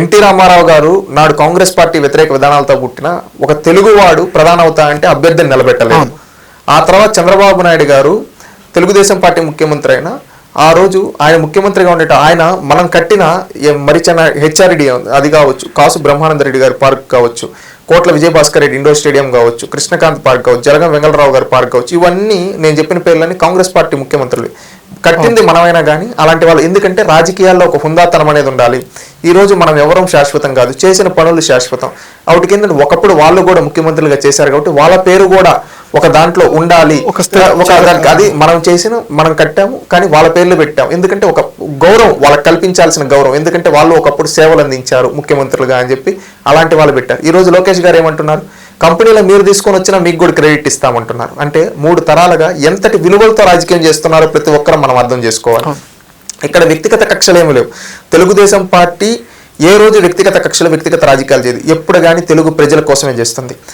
NT Ramarao గారు నాడు Congress party వ్యతిరేక విధానాలతో పుట్టిన ఒక తెలుగువాడు ప్రధాన అవుతా అంటే అభ్యర్థిని నిలబెట్టలేదు. ఆ తర్వాత చంద్రబాబు నాయుడు గారు తెలుగుదేశం పార్టీ ముఖ్యమంత్రి అయినా ఆ రోజు ఆయన ముఖ్యమంత్రిగా ఉండేట ఆయన మనం కట్టిన మరిచన హెచ్ఆర్డి అది కావచ్చు, కాసు బ్రహ్మానంద రెడ్డి గారి పార్క్ కావచ్చు, కోట్ల విజయభాస్కర్ రెడ్డి ఇండోర్ స్టేడియం కావచ్చు, కృష్ణకాంత్ పార్క్ కావచ్చు, జలగం వెంగళరావు గారి పార్క్ కావచ్చు, ఇవన్నీ నేను చెప్పిన పేర్లన్నీ కాంగ్రెస్ పార్టీ ముఖ్యమంత్రులు కట్టింది మనమైనా కానీ అలాంటి వాళ్ళు. ఎందుకంటే రాజకీయాల్లో ఒక హుందాతనం అనేది ఉండాలి. ఈ రోజు మనం ఎవరం శాశ్వతం కాదు, చేసిన పనులు శాశ్వతం. వాటికి ఏంటంటే ఒకప్పుడు వాళ్ళు కూడా ముఖ్యమంత్రులుగా చేశారు కాబట్టి వాళ్ళ పేరు కూడా ఒక దాంట్లో ఉండాలి. అది మనం కట్టాము కానీ వాళ్ళ పేర్లు పెట్టాము. ఎందుకంటే ఒక గౌరవం వాళ్ళకి కల్పించాల్సిన గౌరవం, ఎందుకంటే వాళ్ళు ఒకప్పుడు సేవలు అందించారు ముఖ్యమంత్రులుగా అని చెప్పి అలాంటి వాళ్ళు పెట్టారు. ఈ రోజు లోకేష్ గారు ఏమంటున్నారు, కంపెనీలో మీరు తీసుకొని వచ్చినా మీకు కూడా క్రెడిట్ ఇస్తామంటున్నారు. అంటే 3 తరాలుగా ఎంతటి విలువలతో రాజకీయం చేస్తున్నారో ప్రతి ఒక్కరూ మనం అర్థం చేసుకోవాలి. ఇక్కడ వ్యక్తిగత కక్షలు ఏమి లేవు. తెలుగుదేశం పార్టీ ఏ రోజు వ్యక్తిగత కక్షలు వ్యక్తిగత రాజకీయాలు చేయదు. ఎప్పుడు కానీ తెలుగు ప్రజల కోసమే చేస్తుంది.